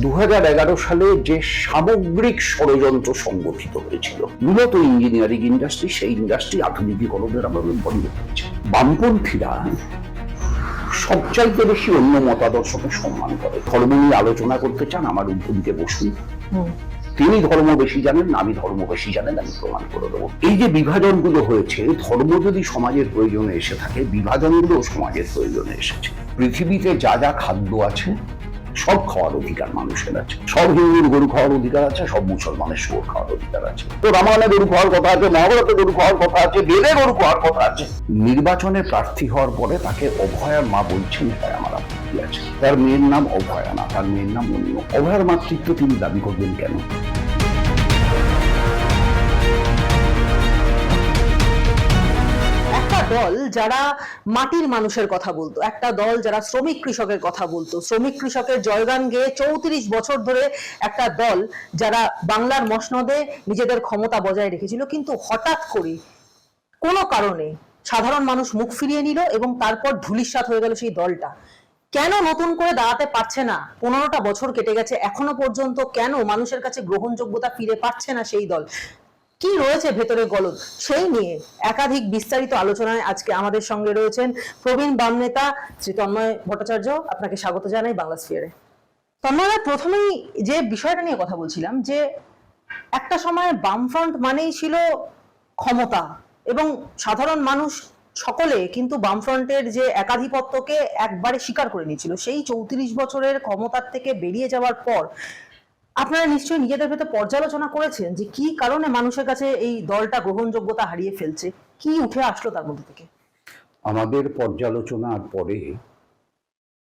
2011 সালে যে সামগ্রিক ষড়যন্ত্র সংগঠিত হয়েছিল মূলত ইঞ্জিনিয়ারিং ইন্ডাস্ট্রি, সেই ইন্ডাস্ট্রি আধুনিকীকরণের আমাদের বন্ধ হয়েছে। বামপন্থীরা সবচাইতে বেশি অন্য মতাদর্শকে সম্মান করে। ধর্ম নিয়ে আলোচনা করতে চান, আমার উদ্যোগীকে বসুন, তিনি ধর্ম বেশি জানেন না আমি ধর্ম বেশি জানেন, আমি প্রমাণ করে দেবো। এই যে বিভাজনগুলো হয়েছে, ধর্ম যদি সমাজের প্রয়োজনে এসে থাকে, বিভাজনগুলো সমাজের প্রয়োজনে এসেছে। পৃথিবীতে যা যা খাদ্য আছে সব খাওয়ার অধিকার মানুষের আছে। সব হিন্দুর গরু খাওয়ার অধিকার আছে, সব মুসলমানের শুয়োর খাওয়ার অধিকার আছে। তো রামায়ণে গরু খাওয়ার কথা আছে, মহাভারতে গরু খাওয়ার কথা আছে, বেদে গরু খাওয়ার কথা আছে। নির্বাচনে প্রার্থী হওয়ার পরে তাকে অভয়ার মা বলছেন, হ্যাঁ আমার আপত্তি আছে। তার মেয়ের নাম অভয়া না, তার মেয়ের নাম অন্য। অভয়ার মাতৃত্ব তিনি দাবি করবেন কেন? দল যারা মাটির মানুষের কথা বলতো, একটা দল যারা শ্রমিক কৃষকের কথা বলতো, শ্রমিক কৃষকের জয়গান গেয়ে 34 বছর ধরে একটা দল যারা বাংলার মসনদে নিজেদের ক্ষমতা বজায় রেখেছিল, কিন্তু হঠাৎ করে কোনো কারণে সাধারণ মানুষ মুখ ফিরিয়ে নিল এবং তারপর ধূলিসাৎ হয়ে গেল সেই দলটা। কেন নতুন করে দাঁড়াতে পারছে না? 15টা বছর কেটে গেছে, এখনো পর্যন্ত কেন মানুষের কাছে গ্রহণযোগ্যতা ফিরে পাচ্ছে না সেই দল? কি রয়েছে ভেতরে গলদ, সেই নিয়ে একাধিক বিস্তারিত আলোচনায় আজকে আমাদের সঙ্গে রয়েছেন প্রবীণ বাম নেতা শ্রী তন্ময় ভট্টাচার্য। আপনাকে স্বাগত জানাই বাংলা স্ফিয়ারে। তন্ময়, প্রথমেই যে বিষয়টা নিয়ে কথা বলছিলাম, যে একটা সময় বামফ্রন্ট মানেই ছিল ক্ষমতা, এবং সাধারণ মানুষ সকলে কিন্তু বামফ্রন্টের যে একাধিপত্যকে একবারে স্বীকার করে নিয়েছিল। সেই 34 বছরের ক্ষমতার থেকে বেরিয়ে যাওয়ার পর আপনারা নিশ্চয়ই নিজেদের ভেতর পর্যালোচনা করেছেন যে কি কারণে মানুষের কাছে এই দলটা গ্রহণযোগ্যতা হারিয়ে ফেলছে, কি উঠে আসলো তার মধ্যে থেকে? আমাদের পর্যালোচনার পরে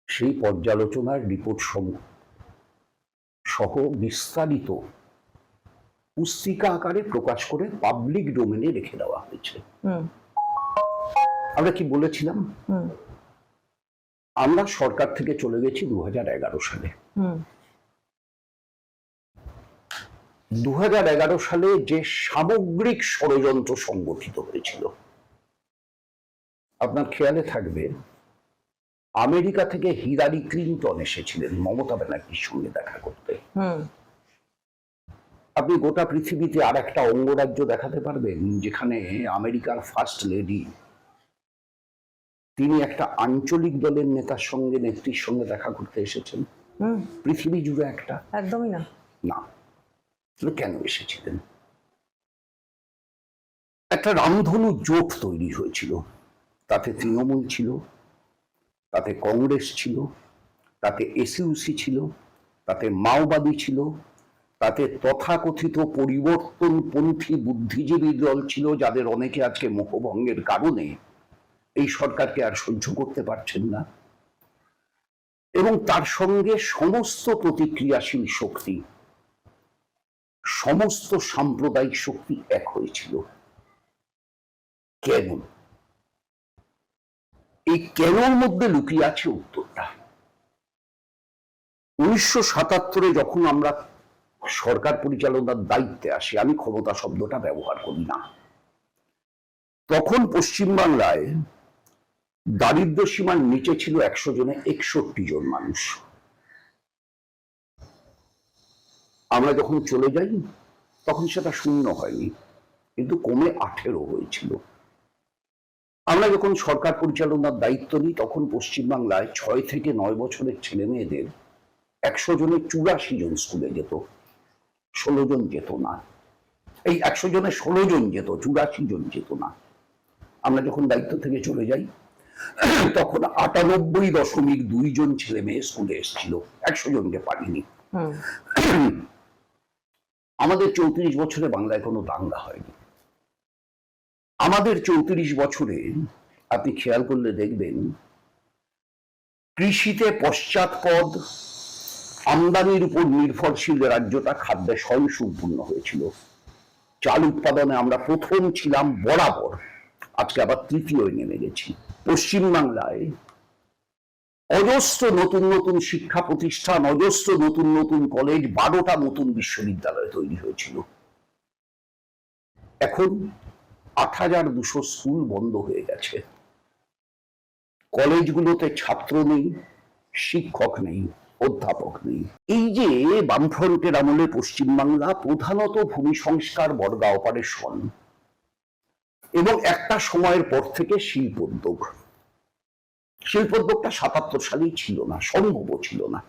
সেই পর্যালোচনার রিপোর্ট সহ বিস্তারিত পুস্তিকা আকারে প্রকাশ করে পাবলিক ডোমেনে রেখে দেওয়া হয়েছে। আমরা কি বলেছিলাম? আমরা সরকার থেকে চলে গেছি 2011 সালে। 2011 সালে যে সামগ্রিক ষড়যন্ত্র সংগঠিত হয়েছিল, আপনার খেয়ালে থাকবে আমেরিকা থেকে হিলারি ক্লিন্টন এসেছিলেন মমতা ব্যানার্জির সঙ্গে দেখা করতে। আপনি গোটা পৃথিবীতে আর একটা অঙ্গরাজ্য দেখাতে পারবেন যেখানে আমেরিকার ফার্স্ট লেডি তিনি একটা আঞ্চলিক দলের নেতার সঙ্গে, নেত্রীর সঙ্গে দেখা করতে এসেছেন? পৃথিবী জুড়ে একটা একদমই না। না। কেন এসেছিলেন? একটা রামধনু জোট তৈরি হয়েছিল, তাতে তৃণমূল ছিল, তাতে কংগ্রেস ছিল, তাতে এসইউসি ছিল, তাতে মাওবাদী ছিল, তাতে তথাকথিত পরিবর্তনপন্থী বুদ্ধিজীবী দল ছিল, যাদের অনেকে আজকে মোহভঙ্গের কারণে এই সরকারকে আর সহ্য করতে পারছেন না। এবং তার সঙ্গে সমস্ত প্রতিক্রিয়াশীল শক্তি, সমস্ত সাম্প্রদায়িক শক্তি এক হয়েছিল। কেন? এই কেনর মধ্যে লুকিয়ে আছে উত্তরটা। 1977 যখন আমরা সরকার পরিচালনার দায়িত্বে আসি, আমি ক্ষমতা শব্দটা ব্যবহার করি না, তখন পশ্চিমবাংলায় দারিদ্র সীমার নিচে ছিল 100 জনে 61 জন মানুষ। আমরা যখন চলে যাই তখন সেটা শূন্য হয়নি, কিন্তু কমে 18 হয়েছিল। আমরা যখন সরকার পরিচালনার দায়িত্ব নিই তখন পশ্চিমবাংলায় 6 থেকে 9 বছরের ছেলে মেয়েদের 100 জনের 84 জন স্কুলে যেত, 16 জন যেত না। এই 100 জনের 16 জন যেত, 84 জন যেত না। আমরা যখন দায়িত্ব থেকে চলে যাই তখন 98.2 জন ছেলে মেয়ে স্কুলে এসেছিল, 100 জনকে পারিনি। আমাদের 34 বছরে বাংলায় কোনো দাঙ্গা হয়নি। আমাদের 34 বছরে আপনি খেয়াল করলে দেখবেন কৃষিতে পশ্চাৎপদ, আমদানির উপর নির্ভরশীল রাজ্যটা খাদ্যে স্বয়ংসম্পূর্ণ হয়েছিল। চাল উৎপাদনে আমরা প্রথম ছিলাম বরাবর, আজকে আবার তৃতীয় নেমে গেছি। পশ্চিমবাংলায় অজস্র নতুন নতুন শিক্ষা প্রতিষ্ঠান, অজস্র নতুন নতুন কলেজ, 12টা নতুন বিশ্ববিদ্যালয় তৈরি হয়েছিল। এখন 8200 স্কুল বন্ধ হয়ে গেছে। কলেজগুলোতে ছাত্র নেই, শিক্ষক নেই, অধ্যাপক নেই। এই যে বামফ্রন্টের আমলে পশ্চিমবাংলা প্রধানত ভূমি সংস্কার, বর্গা অপারেশন এবং একটা সময়ের পর থেকে শিল্পোদ্যোগটা ৭৭ সালেই ছিল না, সম্ভবও ছিল না,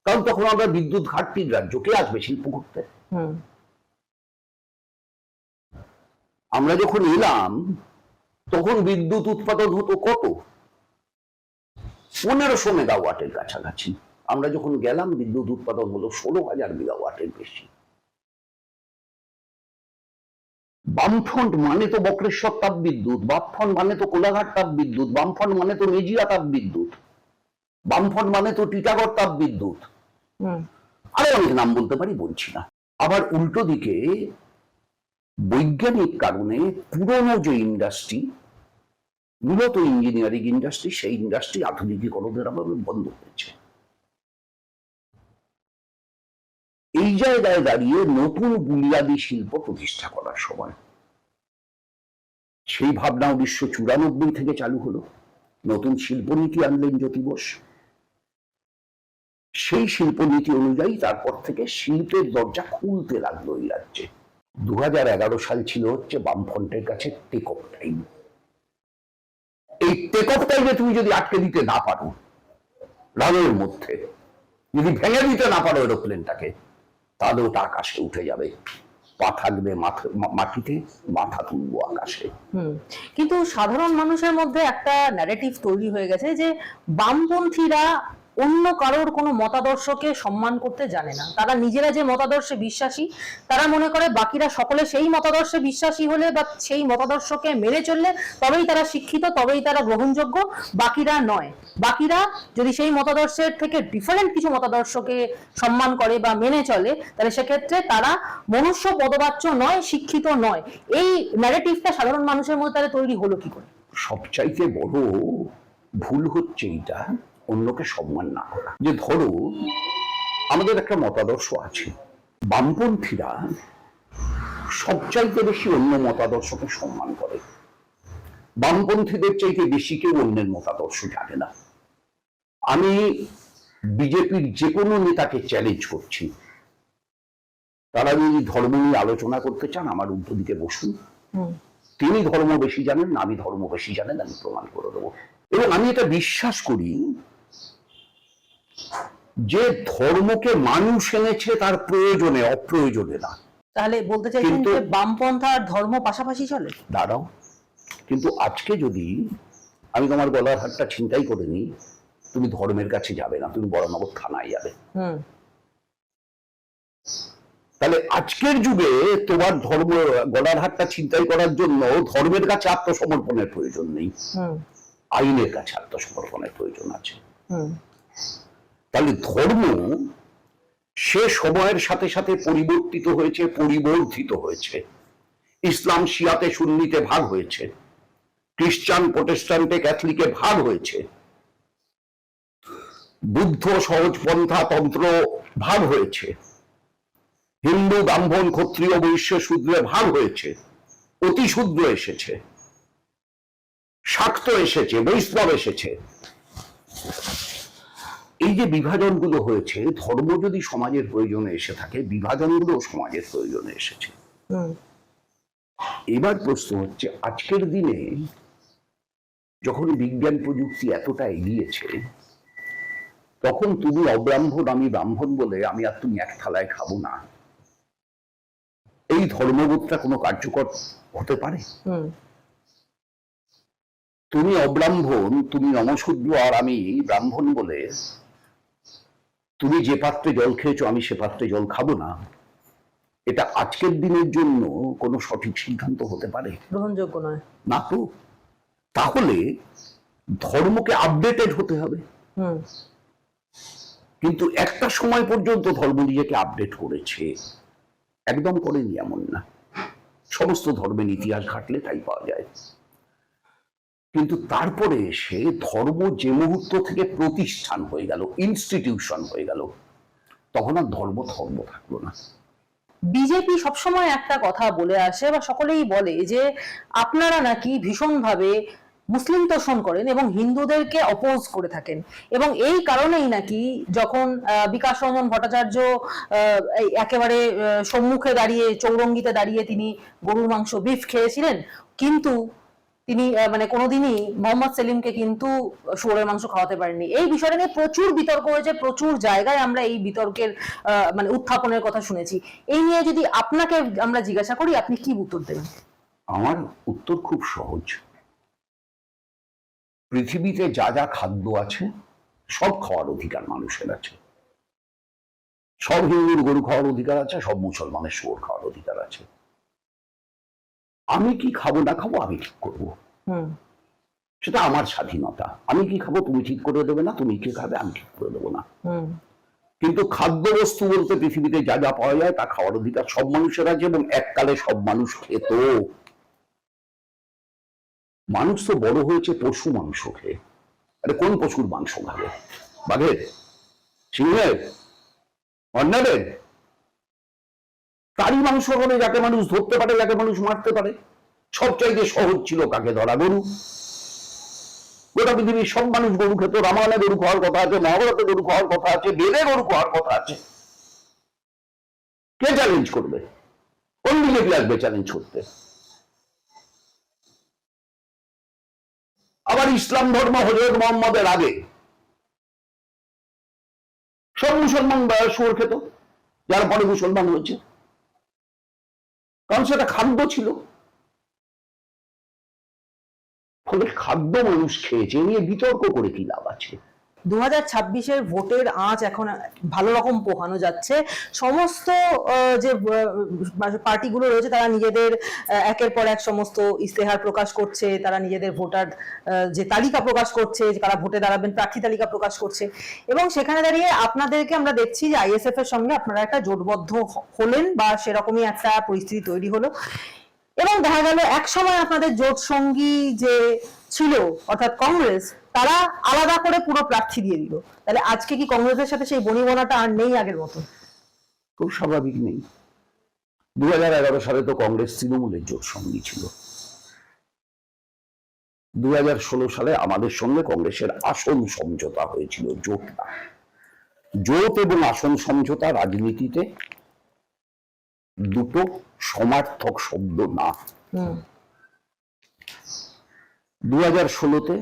কারণ তখন আমরা বিদ্যুৎ ঘাটতির রাজ্য, কে আসবে শিল্প করতে? আমরা যখন এলাম তখন বিদ্যুৎ উৎপাদন হতো কত? 1500 মেগাওয়াটের কাছাকাছি। আমরা যখন গেলাম বিদ্যুৎ উৎপাদন হলো 16,000 মেগাওয়াটের বেশি। বামফ্রন্ট মানে তো বক্রেশ্বর তাপ বিদ্যুৎ, বামফ্রন্ট মানে তো কোলাঘাট তাপ বিদ্যুৎ, বামফ্রন্ট মানে তো মেজিয়া তাপ বিদ্যুৎ, বামফ্রন্ট মানে তো টিটাগড় তাপ বিদ্যুৎ, আরো অনেক নাম বলতে পারি, বলছি না। আবার উল্টো দিকে বৈজ্ঞানিক কারণে পুরনো যে ইন্ডাস্ট্রি, মূলত ইঞ্জিনিয়ারিং ইন্ডাস্ট্রি, সেই ইন্ডাস্ট্রি আধুনিকীকরণের অভাবে বন্ধ হয়েছে। এই জায়গায় দাঁড়িয়ে নতুন বুনিয়াদী শিল্প প্রতিষ্ঠা করার সময় সেই ভাবনা 1994 থেকে চালু হলো। নতুন শিল্পনীতি আনলেন জ্যোতি বোস। সেই শিল্পনীতি অনুযায়ী তারপর থেকে শিল্পের দরজা খুলতে লাগলো এই রাজ্যে। 2011 সাল ছিল হচ্ছে বামফ্রন্টের কাছে টেক অফ টাইম। এই টেক অফ টাইমে তুমি যদি আটকে দিতে না পারো, রানের মধ্যে যদি ভেঙে দিতে না পারো এরোপ্লেনটাকে, তাহলে ওটা আকাশে উঠে যাবে, পা থাকবে মাটিতে, মাথা তুলবো আকাশে। কিন্তু সাধারণ মানুষের মধ্যে একটা ন্যারেটিভ তৈরি হয়ে গেছে যে বামপন্থীরা অন্য কারোর কোনো মতাদর্শকে সম্মান করতে জানে না। তারা নিজেরা যে মতাদর্শে বিশ্বাসী, তারা মনে করে বাকিরা সকলে সেই মতাদর্শে বিশ্বাসী হলে বা সেই মতাদর্শকে মেনে চললে তবেই তারা শিক্ষিত, তবেই তারা গ্রহণযোগ্য, বাকিরা নয়। বাকিরা যদি সেই মতাদর্শের থেকে ডিফারেন্ট কিছু মতাদর্শকে সম্মান করে বা মেনে চলে, তাহলে সেক্ষেত্রে তারা মনুষ্য পদবাচ্য নয়, শিক্ষিত নয়। এই ন্যারেটিভটা সাধারণ মানুষের মধ্যে তাহলে তৈরি হলো কি করে? সবচাইতে বড় ভুল হচ্ছে এটা, অন্যকে সম্মান না করা। যে ধরো আমাদের একটা মতাদর্শ আছে, বামপন্থীরা সবচাইতে বেশি অন্য মতাদর্শকে সম্মান করে। বামপন্থীদের চাইতে বেশি কেউ অন্যের মতাদর্শ জানে না। আমি বিজেপির যে কোনো নেতাকে চ্যালেঞ্জ করছি, তারা যদি ধর্ম নিয়ে আলোচনা করতে চান আমার উল্টো দিকে বসুন, তিনি ধর্ম বেশি জানেন না আমি ধর্ম বেশি জানেন, আমি প্রমাণ করে দেবো। এবং আমি এটা বিশ্বাস করি যে ধর্মকে মানুষ এনেছে তার প্রয়োজনে, অপ্রয়োজনে না। তাহলে বলতে চাইছেন যে বামপন্থা আর ধর্ম পাশাপাশি চলে? দাঁড়াও, কিন্তু আজকে যদি আমি তোমার গলার হারটা ছিনতাই করে নিই, তুমি ধর্মের কাছে যাবে না, তুমি বড়নগর থানায় যাবে। তাহলে আজকের যুগে তোমার ধর্ম গলার হারটা ছিনতাই করার জন্য ধর্মের কাছে আত্মসমর্পণের প্রয়োজন নেই, আইনের কাছে আত্মসমর্পণের প্রয়োজন আছে। তাহলে ধর্ম সে সময়ের সাথে সাথে পরিবর্তিত হয়েছে, পরিবর্ধিত হয়েছে। ইসলাম শিয়াতে সুন্নিতে ভাগ হয়েছে, খ্রিস্টান প্রোটেস্ট্যান্টে ক্যাথলিকে ভাগ হয়েছে, বুদ্ধ সহজপন্থা তন্ত্র ভাগ হয়েছে, হিন্দু ব্রাহ্মণ ক্ষত্রিয় বৈশ্য শূদ্রে ভাগ হয়েছে, অতিশূদ্র এসেছে, শাক্ত এসেছে, বৈষ্ণব এসেছে। এই যে বিভাজনগুলো হয়েছে, ধর্ম যদি সমাজের প্রয়োজনে এসে থাকে, বিভাজনগুলো সমাজের প্রয়োজনে এসেছে। এবার প্রশ্ন হচ্ছে, আজকের দিনে যখন বিজ্ঞান প্রযুক্তি এতটা এগিয়েছে, তখন তুমি অব্রাহ্মণ আমি ব্রাহ্মণ বলে আমি আর তুমি এক থালায় খাবো না, এই ধর্মবোধটা কোনো কার্যকর হতে পারে? তুমি অব্রাহ্মণ, তুমি নমশূদ্র আর আমি ব্রাহ্মণ বলে তুমি যে পাত্রে জল খেয়েছো আমি সে পাত্রে জল খাবো না, এটা আজকের দিনের জন্য কোনো সঠিক সিদ্ধান্ত হতে পারে? গ্রহণযোগ্য নয় না তো। তাহলে ধর্মকে আপডেটেড হতে হবে। কিন্তু একটা সময় পর্যন্ত ধর্ম নিজেকে আপডেট করেছে, একদম করেনি এমন না। সমস্ত ধর্মের ইতিহাস ঘাটলে তাই পাওয়া যায়। কিন্তু তারপরে এসে ধর্ম যে মুহূর্ত থেকে প্রতিষ্ঠান হয়ে গেল, ইনস্টিটিউশন হয়ে গেল, তখন আর ধর্ম ধর্ম থাকলো না। বিজেপি সবসময় একটা কথা বলে আসে বা সকলেই বলে যে আপনারা নাকি ভীষণভাবে মুসলিম তোষণ করেন এবং হিন্দুদেরকে অপোজ করে থাকেন। এবং এই কারণেই নাকি যখন বিকাশ রঞ্জন ভট্টাচার্য এই একেবারে সম্মুখে দাঁড়িয়ে চৌরঙ্গিতে দাঁড়িয়ে তিনি গরুর মাংস বিফ খেয়েছিলেন, কিন্তু তিনি মানে কোনোদিনই মোহাম্মদ সেলিমকে কিন্তু শুয়োরের মাংস খাওয়াতে পারেননি। এই বিষয়টা নিয়ে প্রচুর বিতর্ক হয়েছে, প্রচুর জায়গায় আমরা এই বিতর্কের মানে উত্থাপনের কথা শুনেছি। এই নিয়ে যদি আপনাকে আমরা জিজ্ঞাসা করি, আপনি কি উত্তর দেবেন? আমার উত্তর খুব সহজ। পৃথিবীতে যা যা খাদ্য আছে সব খাওয়ার অধিকার মানুষের আছে। সব হিন্দুর গরু খাওয়ার অধিকার আছে, সব মুসলমানের শুয়োর খাওয়ার অধিকার আছে। আমি কি খাবো না খাবো আমি ঠিক করবো, সেটা আমার স্বাধীনতা। আমি কি খাবো তুমি ঠিক করে দেবে না, তুমি কি খাবে আমি ঠিক করে দেবো না। কিন্তু খাদ্য বস্তু বলতে পৃথিবীতে যা যা পাওয়া যায় তা খাওয়ার অধিকার সব মানুষের আছে, এবং এককালে সব মানুষ খেত। মানুষ তো বড় হয়েছে পশু মাংস খেয়ে। আরে কোন পশুর মাংস খাবে? বাঘের, সিংহের, অন্যাদের? তারই মাংস করে যাকে মানুষ ধরতে পারে, যাকে মানুষ মারতে পারে। সবচাইতে সহজ ছিল কাকে ধরা? গরু। গোটা পৃথিবীর সব মানুষ গরু খেত। রামায়ণে গরু খাওয়ার কথা আছে, মহাভারতে গরু খাওয়ার কথা আছে, বেদে গরু খাওয়ার কথা আছে। কে চ্যালেঞ্জ করবে? কোন বিজেপি আসবে চ্যালেঞ্জ করতে? আবার ইসলাম ধর্ম হযরত মুহাম্মদের আগে সব মুসলমান শুয়োর খেত, যারা পরে মুসলমান হয়েছে, কারণ সেটা খাদ্য ছিল। ফলে খাদ্য মানুষ খেয়েছে, নিয়ে বিতর্ক করে কি লাভ আছে? 2026-এর ভোটের আঁচ এখন ভালো রকম পোহানো যাচ্ছে। সমস্ত যে পার্টিগুলো রয়েছে তারা নিজেদের একের পর এক সমস্ত ইস্তেহার প্রকাশ করছে, তারা নিজেদের ভোটার যে তালিকা প্রকাশ করছে, কারা ভোটে দাঁড়াবেন প্রার্থী তালিকা প্রকাশ করছে। এবং সেখানে দাঁড়িয়ে আপনাদেরকে আমরা দেখছি যে আইএসএফ এর সঙ্গে আপনারা একটা জোটবদ্ধ হলেন, বা সেরকমই একটা পরিস্থিতি তৈরি হলো। এবং দেখা গেল এক সময় আপনাদের জোট সঙ্গী যে ছিল অর্থাৎ কংগ্রেস, তারা আলাদা করে পুরো প্রার্থী দিয়ে দিল। তাহলে আজকে কি কংগ্রেসের সাথে সেই বনিবনাটা আর নেই আগের মতো? খুব স্বাভাবিক নেই। 2011 সালে তো কংগ্রেস তৃণমূলের জোট সঙ্গী ছিল। 2016 সালে আমাদের সঙ্গে কংগ্রেসের আসন সমঝোতা হয়েছিল, জোট না। জোট এবং আসন সমঝোতা রাজনীতিতে দুটো সমার্থক শব্দ না। 2016-তে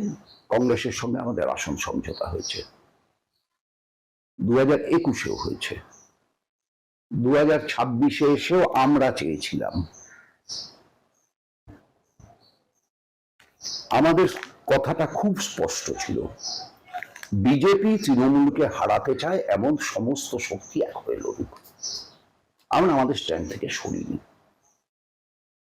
কংগ্রেসের সঙ্গে আমাদের আসন সমঝোতা হয়েছে, 2021-এও হয়েছে, 2026-এ এসেও আমরা চেয়েছিলাম। আমাদের কথাটা খুব স্পষ্ট ছিল, বিজেপি তৃণমূলকে হারাতে চায় এমন সমস্ত শক্তি এক হয়ে লড়ুক। আমরা আমাদের স্ট্যান্ড থেকে সরিনি।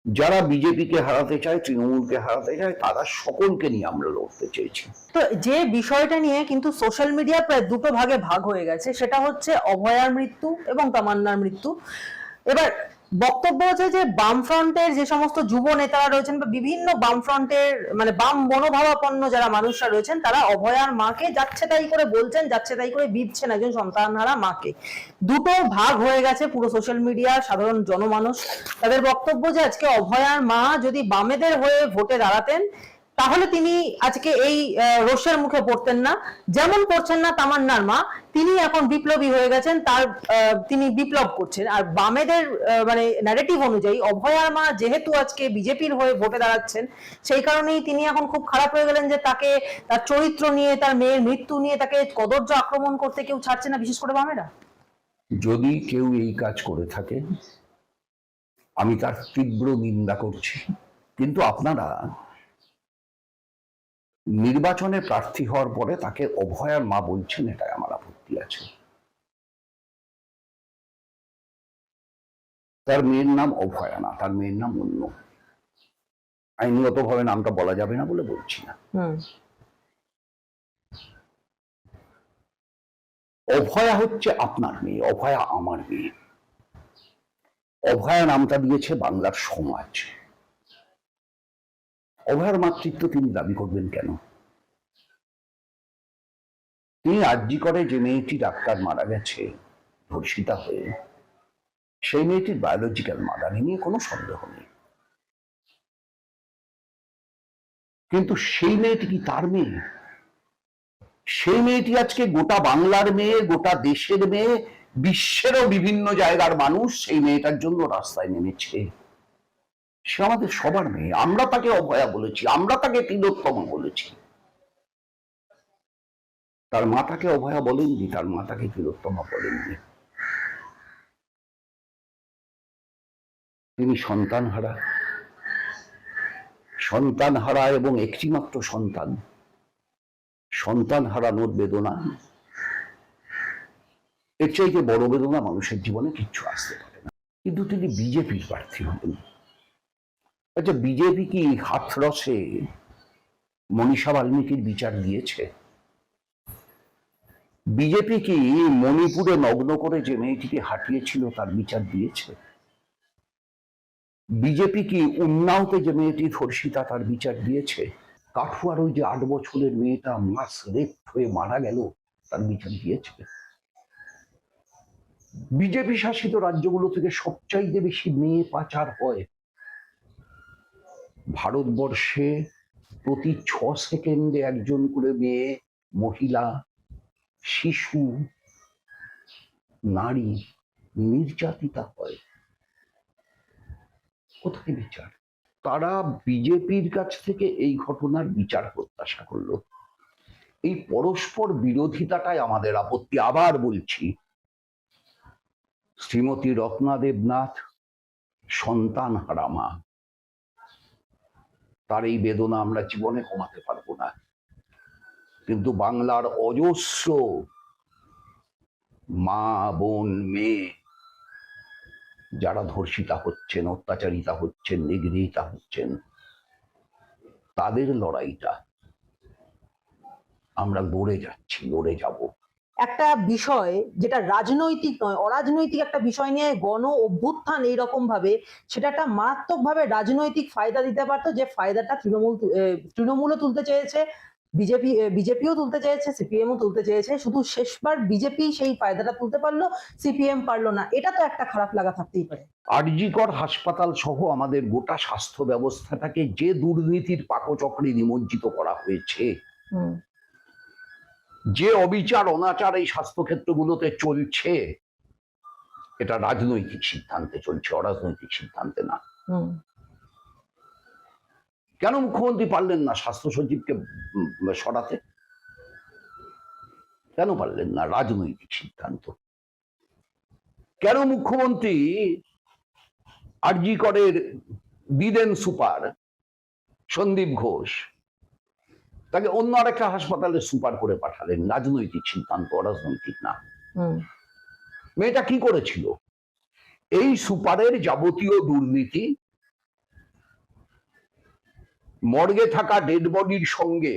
যারা বিজেপিকে হারাতে চায়, তৃণমূলকে হারাতে চায়, তারা সকলকে নিয়ে আমরা লড়তে চেয়েছি। তো যে বিষয়টা নিয়ে কিন্তু সোশ্যাল মিডিয়া প্রায় দুটো ভাগে ভাগ হয়ে গেছে, সেটা হচ্ছে অভয়ার মৃত্যু এবং তামান্নার মৃত্যু। এবার বক্তব্য হচ্ছে যে বামফ্রন্টের যে সমস্ত যুব নেতারা রয়েছেন বা বিভিন্ন বামফ্রন্টের মানে বাম মনোভাবাপন্ন যারা মানুষরা রয়েছেন, তারা অভয়ার মাকে যাচ্ছে তাই করে বলছেন, যাচ্ছে তাই করে বিধছেন একজন সন্তানহারা মাকে। দুটো ভাগ হয়ে গেছে পুরো সোশ্যাল মিডিয়া, সাধারণ জনমানুষ। তাদের বক্তব্য যে আজকে অভয়ার মা যদি বামেদের হয়ে ভোটে দাঁড়াতেন, তাহলে তিনি আজকে এই রোষের মুখে পড়তেন না, যেমন পড়ছেন না তামান্নার মা। তিনি এখন বিপ্লবী হয়ে গেছেন, তার তিনি বিপ্লব করছেন। আর বামেদের মানে ন্যারেটিভ অনুযায়ী অভয়ার মা যেহেতু আজকে বিজেপির হয়ে ভোটে দাঁড়াচ্ছেন, সেই কারণেই তিনি এখন খুব খারাপ হয়ে গেলেন যে তাকে তার চরিত্র নিয়ে, তার মেয়ের মৃত্যু নিয়ে তাকে কদর্য আক্রমণ করতে কেউ ছাড়ছে না, বিশেষ করে বামেরা। যদি কেউ এই কাজ করে থাকে আমি তার তীব্র নিন্দা করছি, কিন্তু আপনারা নির্বাচনে প্রার্থী হওয়ার পরে তাকে অভয়ার মা বলছেন, এটাই আমার আপত্তি আছে। তার মেয়ের নাম অভয়া না, তার মেয়ের নাম অন্য। আইনগত ভাবে নামটা বলা যাবে না বলে বলছি না। অভয়া হচ্ছে আপনার মেয়ে, অভয়া আমার মেয়ে। অভয়া নামটা দিয়েছে বাংলার সমাজ। অভয়ার মাতৃত্ব তিনি দাবি করবেন কেন? তিনি আরজি করে যে মেয়েটি ডাক্তার মারা গেছে ধর্ষিতা হয়ে, সেই মেয়েটির বায়োলজিক্যাল মাদার নিয়ে কোনো সন্দেহ নেই। কিন্তু সেই মেয়েটি কি তার মেয়ে? সেই মেয়েটি আজকে গোটা বাংলার মেয়ে, গোটা দেশের মেয়ে, বিশ্বেরও বিভিন্ন জায়গার মানুষ সেই মেয়েটার জন্য রাস্তায় নেমেছে। সে আমাদের সবার মেয়ে। আমরা তাকে অভয়া বলেছি, আমরা তাকে তিলোত্তমা বলেছি। তার মা তাকে অভয়া বলেননি, তার মা তাকে তিলোত্তমা বলেননি। তিনি সন্তানহারা, সন্তানহারা এবং একটিমাত্র সন্তান। সন্তান হারানোর বেদনা, এর চাইতে বড় বেদনা মানুষের জীবনে কিচ্ছু আসতে পারে না। কিন্তু তিনি বিজেপির প্রার্থী হলেন। আচ্ছা, বিজেপি কি হাথরসে মনীষা বাল্মীকির বিচার দিয়েছে? বিজেপি কি মণিপুরে নগ্ন করে যে মেয়েটিকে হাঁটিয়েছিল তার বিচার দিয়েছে? বিজেপি কি উন্নাওতে যে মেয়েটি ধর্ষিতা তার বিচার দিয়েছে? কাঠুয়ার ওই যে 8 বছরের মেয়েটা মাস রেপ হয়ে মারা গেল তার বিচার দিয়েছে? বিজেপি শাসিত রাজ্যগুলো থেকে সবচাইতে বেশি মেয়ে পাচার হয়। ভারতবর্ষে প্রতি 6 সেকেন্ডে একজন করে মেয়ে, মহিলা, শিশু, নারী নির্যাতিতা হয়। কোথায় বিচার? তারা বিজেপির কাছ থেকে এই ঘটনার বিচার প্রত্যাশা করলো। এই পরস্পর বিরোধিতাটাই আমাদের আপত্তি। আবার বলছি, শ্রীমতী রত্না দেবনাথ সন্তান হারা মা, তার এই বেদনা আমরা জীবনে কমাতে পারবো না। কিন্তু বাংলার অজস্র মা, বোন, মেয়ে যারা ধর্ষিতা হচ্ছেন, অত্যাচারিতা হচ্ছেন, নিগৃহীতা হচ্ছেন, তাদের লড়াইটা আমরা লড়ে যাচ্ছি, লড়ে যাব। একটা বিষয় যেটা রাজনৈতিক নয়, অরাজনৈতিক একটা বিষয় নিয়ে গণ অভ্যুত্থান এইরকম ভাবে, সেটা একটা মারাত্মক ভাবে রাজনৈতিক ফায়দা দিতে পারতো, যে ফায়দাটা তৃণমূলও তুলতে চেয়েছে, বিজেপিও তুলতে চেয়েছে, সিপিএমও তুলতে চেয়েছে। শুধু শেষবার বিজেপি সেই ফায়দাটা তুলতে পারলো, সিপিএম পারলো না। এটা তো একটা খারাপ লাগা থাকতেই পারে। আর.জি. কর হাসপাতাল সহ আমাদের গোটা স্বাস্থ্য ব্যবস্থাটাকে যে দুর্নীতির পাকচক্রে নিমজ্জিত করা হয়েছে, যে অবিচার অনাচার এই স্বাস্থ্য ক্ষেত্রগুলোতে চলছে, এটা রাজনৈতিক সিদ্ধান্তে চলছে, অরাজনৈতিক সিদ্ধান্তে না। কেন মুখ্যমন্ত্রী পারলেন না স্বাস্থ্য সচিবকে সরাতে? কেন পারলেন না? রাজনৈতিক সিদ্ধান্ত। কেন মুখ্যমন্ত্রী আর.জি. করের দিলেন সুপার সন্দীপ ঘোষ, তাকে অন্য আরেকটা হাসপাতালে সুপার করে পাঠালেন? রাজনৈতিক সিদ্ধান্ত, অরাজনৈতিক না। মেয়েটা কি করেছিল? এই সুপারের যাবতীয় দুর্নীতি, মর্গে থাকা ডেড বডির সঙ্গে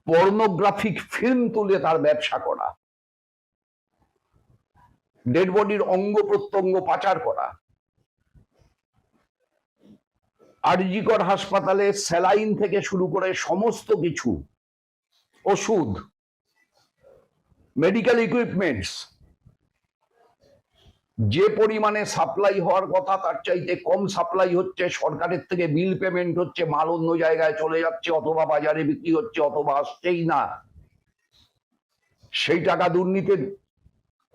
পর্নোগ্রাফিক ফিল্ম তুলে তার ব্যবসা করা, ডেড বডির অঙ্গ প্রত্যঙ্গ পাচার করা, আর.জি. কর হাসপাতালে স্যালাইন থেকে শুরু করে সমস্ত কিছু, ওষুধ, মেডিকেল ইকুইপমেন্টস যে পরিমাণে সাপ্লাই হওয়ার কথা তার চাইতে কম সাপ্লাই হচ্ছে। সরকারের থেকে বিল পেমেন্ট হচ্ছে, মাল অন্য জায়গায় চলে যাচ্ছে, অথবা বাজারে বিক্রি হচ্ছে, অথবা আসছেই না। সেই টাকা দুর্নীতির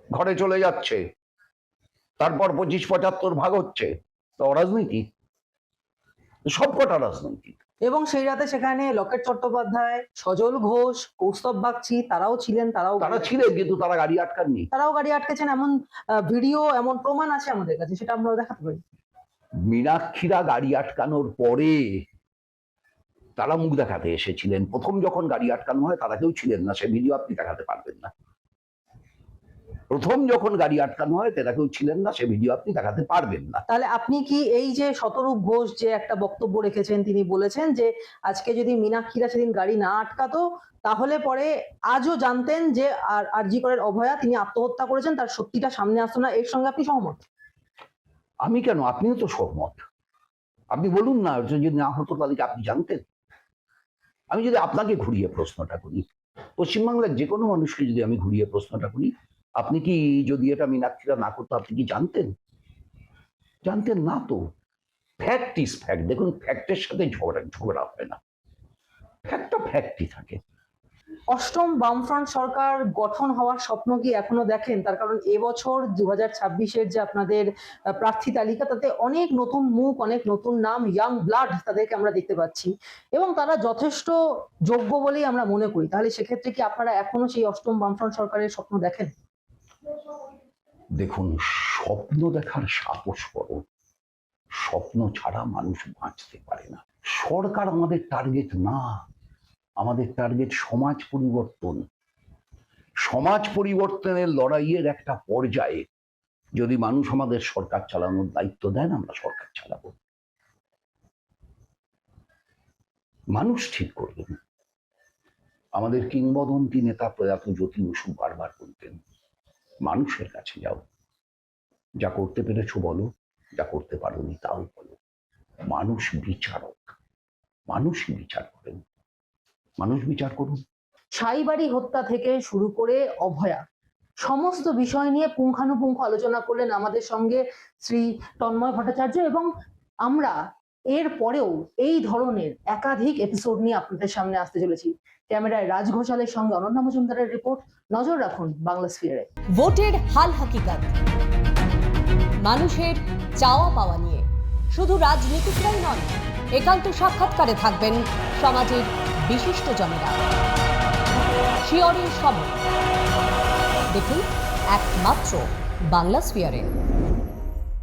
ঘরে চলে যাচ্ছে, তারপর 25-75 ভাগ হচ্ছে। তো অরাজনীতি, সবকটা রাজনৈতিক। এবং সেই রাতে সেখানে লকেট চট্টোপাধ্যায়, সজল ঘোষ, কৌস্তব বাগচি তারাও ছিলেন। তারা ছিলেন, কিন্তু তারা গাড়ি আটকাননি। তারাও গাড়ি আটকেছেন, এমন ভিডিও, এমন প্রমাণ আছে আমাদের কাছে, সেটা আমরা দেখাতে পারি। মীনাক্ষীরা গাড়ি আটকানোর পরে তারা মুখ দেখাতে এসেছিলেন। প্রথম যখন গাড়ি আটকানো হয় তারা কেউ ছিলেন না, সে ভিডিও আপনি দেখাতে পারবেন না। প্রথম যখন গাড়ি আটকানো হয় তারা কেউ ছিলেন না, সে ভিডিও আপনি দেখাতে পারবেন না। তাহলে আপনি কি এই যে শতরূপ ঘোষ যে একটা বক্তব্য রেখেছেন, তিনি বলেছেন যে আজকে যদি মীনাক্ষীরা সেদিন গাড়ি না আটকাতো, তাহলে পরে আজও জানতেন যে আর.জি. করের অভয়া তিনি আত্মহত্যা করেছেন, তার সত্যিটা সামনে আসতো না? এর সঙ্গে আপনি সহমত? আমি কেন, আপনিও তো সহমত। আপনি বলুন না, যদি না হতো তাহলে আপনি জানতেন? আমি যদি আপনাকে ঘুরিয়ে প্রশ্নটা করি, পশ্চিমবাংলার যে কোনো মানুষকে যদি আমি ঘুরিয়ে প্রশ্নটা করি, আপনি কি, যদি এটা মীনাক্ষীরা না করতো আপনি কি জানতেন? জানতেন না তো। Fact is fact. দেখুন, ফ্যাক্টের সাথে ঝগড়া হয় না, ফ্যাক্টটা ফ্যাক্টই থাকে। অষ্টম বামফ্রন্ট সরকার গঠন হওয়ার স্বপ্ন কি এখনো দেখেন? তার কারণ এবছর 2026-এর যে আপনাদের প্রার্থী তালিকা, তাতে অনেক নতুন মুখ, অনেক নতুন নাম, ইয়াং ব্লাড তাদেরকে আমরা দেখতে পাচ্ছি এবং তারা যথেষ্ট যোগ্য বলেই আমরা মনে করি। তাহলে সেক্ষেত্রে কি আপনারা এখনো সেই অষ্টম বামফ্রন্ট সরকারের স্বপ্ন দেখেন? দেখুন, স্বপ্ন দেখার সাহস করো, স্বপ্ন ছাড়া মানুষ বাঁচতে পারে না। সরকার আমাদের টার্গেট না, আমাদের টার্গেট সমাজ পরিবর্তন। সমাজ পরিবর্তনের লড়াইয়ের একটা পর্যায়ে যদি মানুষ আমাদের সরকার চালানোর দায়িত্ব দেন, আমরা সরকার চালাবো। মানুষ ঠিক করবেন। আমাদের কিংবদন্তি নেতা প্রয়াত জ্যোতি বসু বারবার বলতেন, মানুষের কাছে যাও, যা করতে পেরেছো বলো, যা করতে পারোনি তাও বলো। মানুষ বিচারক, মানুষই বিচার করেন, মানুষ বিচার করুন। ছাইবাড়ি হত্যা থেকে শুরু করে অভয়া, সমস্ত বিষয় নিয়ে পুঙ্খানুপুঙ্খ আলোচনা করলেন আমাদের সঙ্গে শ্রী তন্ময় ভট্টাচার্য, এবং আমরা এর পরেও এই ধরনের একাধিক এপিসোড নিয়ে আপনাদের সামনে আসতে চলেছি। ক্যামেরায় রাজ ঘোষালের সঙ্গে অনন্যা মজুমদারের রিপোর্ট। নজর রাখুন বাংলা স্ফিয়ারে। ভোটের হাল হাকিকত, মানুষের চাওয়া পাওয়া নিয়ে শুধু রাজনীতিকরাই নন, একান্ত সাক্ষাৎকারে থাকবেন সমাজের বিশিষ্ট জনেরা। শিয়রের খবর দেখুন একমাত্র বাংলা স্ফিয়ারে।